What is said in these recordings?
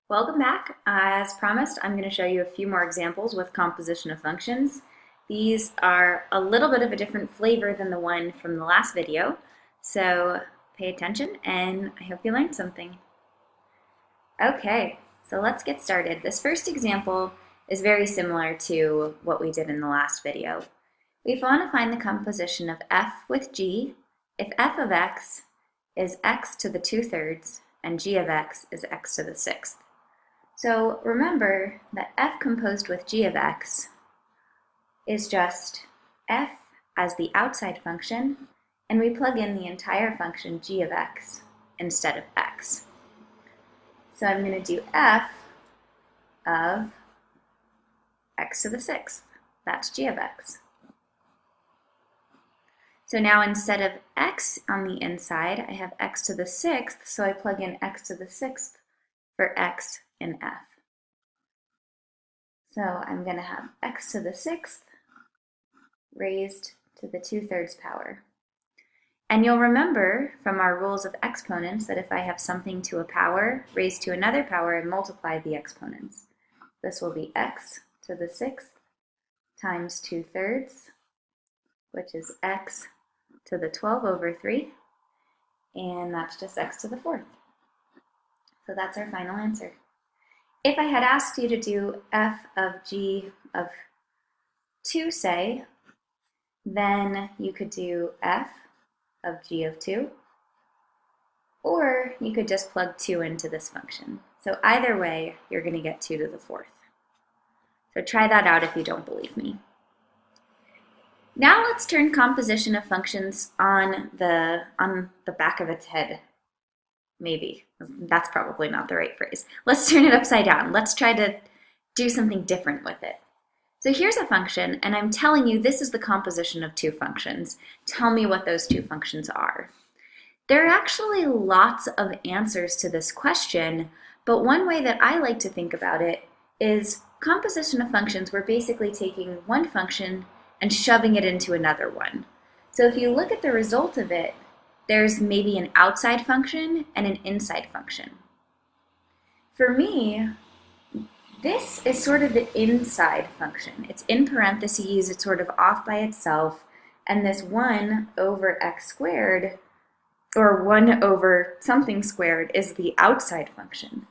Welcome back. As promised, I'm going to show you a few more examples with composition of functions. These are a little bit of a different flavor than the one from the last video, so pay attention and I hope you learned something. Okay, so let's get started. This first example is very similar to what we did in the last video. We want to find the composition of f with g if f of x is x to the 2/3 and g of x is x to the 6th. So remember that f composed with g of x is just f as the outside function, and we plug in the entire function g of x instead of x. So I'm going to do f of x to the 6th. That's g of x. So now instead of x on the inside, I have x to the 6th, so I plug in x to the 6th for x in f. So I'm going to have x to the 6th raised to the 2/3 power. And you'll remember from our rules of exponents that if I have something to a power raised to another power, I multiply the exponents. This will be x to the 6th times 2/3, which is x to the 12/3, and that's just x to the 4th. So that's our final answer. If I had asked you to do f of g of 2, say, then you could do f of g of 2, or you could just plug 2 into this function. So either way, you're going to get 2 to the 4th. So try that out if you don't believe me. Now let's turn composition of functions on the back of its head. Maybe. That's probably not the right phrase. Let's turn it upside down. Let's try to do something different with it. So here's a function, and I'm telling you this is the composition of two functions. Tell me what those two functions are. There are actually lots of answers to this question, but one way that I like to think about it is composition of functions, we're basically taking one function and shoving it into another one. So if you look at the result of it, there's maybe an outside function and an inside function. For me, this is sort of the inside function. It's in parentheses, it's sort of off by itself, and this 1 over x squared, or 1 over something squared, is the outside function.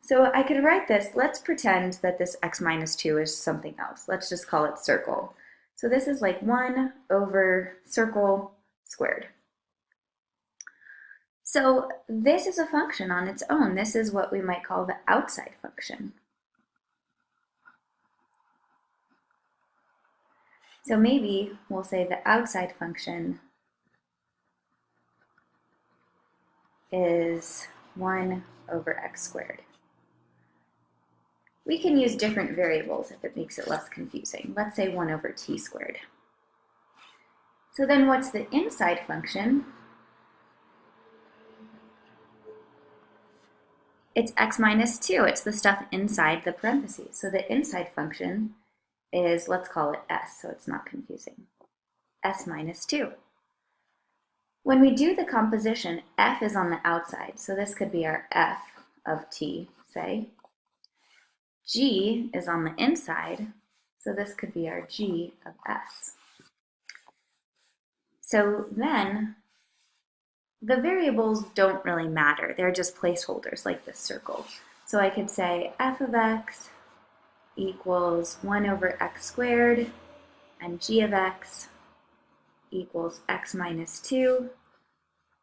So I could write this, let's pretend that this x minus 2 is something else. Let's just call it circle. So this is like 1 over circle squared. So this is a function on its own. This is what we might call the outside function. So maybe we'll say the outside function is 1 over x squared. We can use different variables if it makes it less confusing. Let's say 1 over t squared. So then what's the inside function? It's x minus 2. It's the stuff inside the parentheses. So the inside function is, let's call it s, so it's not confusing. S minus 2. When we do the composition, f is on the outside. So this could be our f of t, say. G is on the inside. So this could be our g of s. So then, the variables don't really matter. They're just placeholders like this circle. So I could say f of x equals 1 over x squared and g of x equals x minus 2.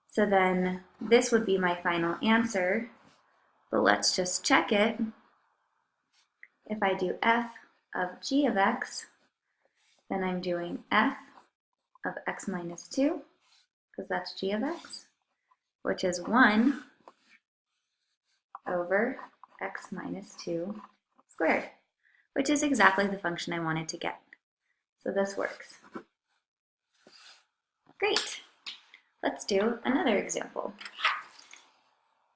So then this would be my final answer, but let's just check it. If I do f of g of x, then I'm doing f of x minus 2, because that's g of x, which is 1 over x minus 2 squared, which is exactly the function I wanted to get. So this works. Great. Let's do another example.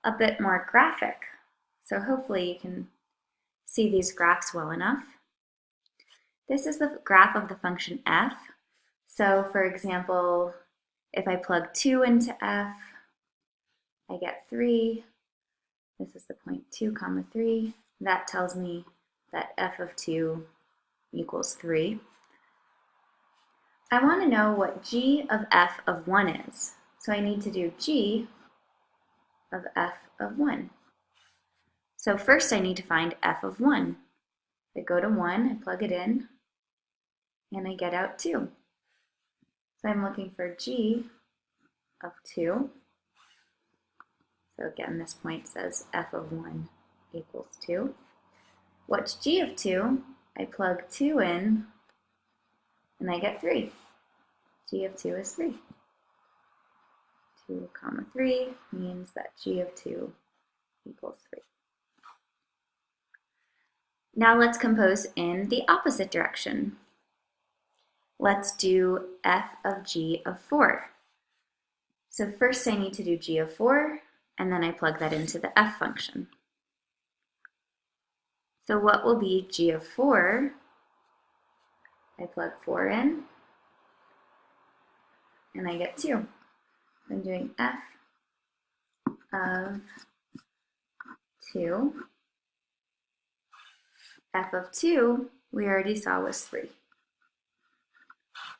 A bit more graphic. So hopefully you can see these graphs well enough. This is the graph of the function f. So for example, if I plug 2 into f, I get 3. This is the point 2, comma 3. That tells me that f of 2 equals 3. I want to know what g of f of 1 is. So I need to do g of f of 1. So first I need to find f of 1. I go to 1, I plug it in, and I get out 2. So I'm looking for g of 2. So again, this point says f of 1 equals 2. What's g of 2? I plug 2 in, and I get 3. G of 2 is 3. 2 comma 3 means that g of 2 equals 3. Now let's compose in the opposite direction. Let's do f of g of 4. So first I need to do g of 4, and then I plug that into the f function. So what will be g of 4? I plug 4 in, and I get 2. I'm doing f of 2. F of 2, we already saw was 3.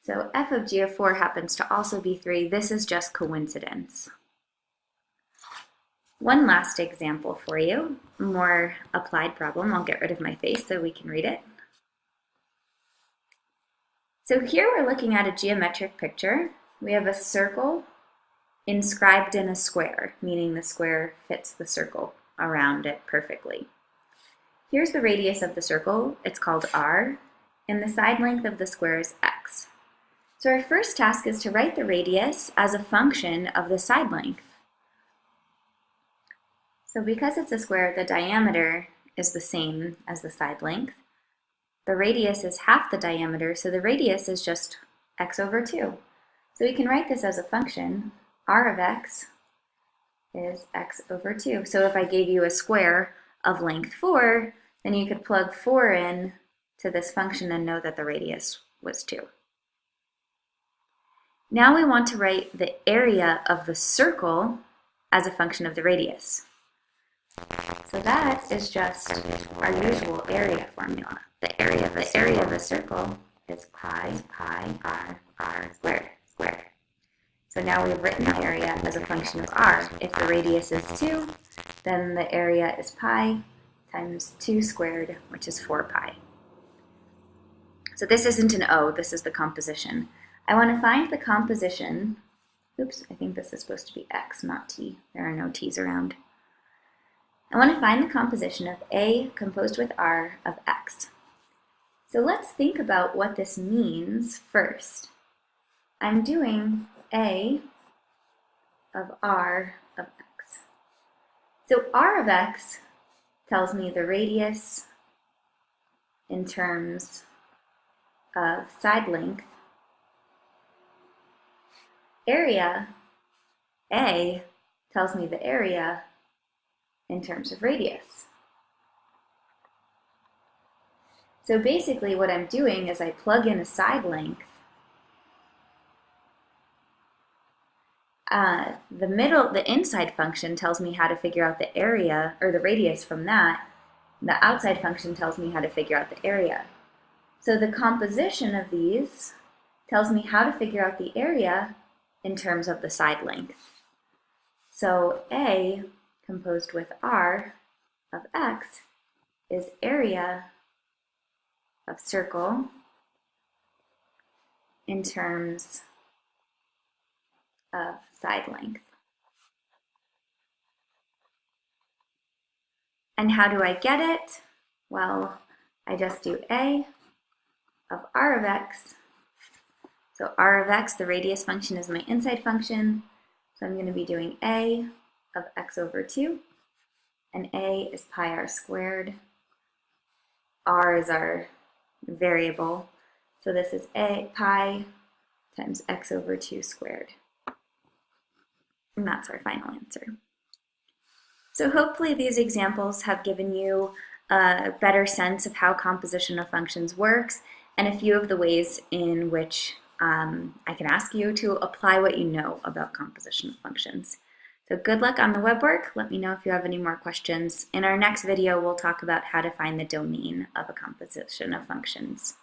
So f of g of 4 happens to also be 3. This is just coincidence. One last example for you, a more applied problem. I'll get rid of my face so we can read it. So here we're looking at a geometric picture. We have a circle inscribed in a square, meaning the square fits the circle around it perfectly. Here's the radius of the circle. It's called r, and the side length of the square is x. So our first task is to write the radius as a function of the side length. So because it's a square, the diameter is the same as the side length. The radius is half the diameter, so the radius is just x over 2. So we can write this as a function. R of x is x over 2. So if I gave you a square of length 4, then you could plug 4 in to this function and know that the radius was 2. Now we want to write the area of the circle as a function of the radius. So that is just our usual area formula. The area of a circle is pi r squared. So now we've written the area as a function of r. If the radius is 2, then the area is pi times 2 squared, which is 4 pi. So this isn't an O, this is the composition. I want to find the composition. Oops, I think this is supposed to be x, not t. There are no t's around. I want to find the composition of A composed with R of x. So let's think about what this means first. I'm doing A of R of x. So R of x tells me the radius in terms of side length. Area, A, tells me the area in terms of radius. So basically what I'm doing is I plug in a side length. The inside function tells me how to figure out the area, or the radius from that. The outside function tells me how to figure out the area. So the composition of these tells me how to figure out the area in terms of the side length. So A composed with R of x is area of circle in terms of side length. And how do I get it? Well, I just do A of R of x. So R of x, the radius function, is my inside function. So I'm going to be doing A of x over 2. And A is pi r squared. R is our variable. So this is A pi times x over 2 squared. And that's our final answer. So hopefully these examples have given you a better sense of how composition of functions works and a few of the ways in which I can ask you to apply what you know about composition of functions. So good luck on the web work. Let me know if you have any more questions. In our next video, we'll talk about how to find the domain of a composition of functions.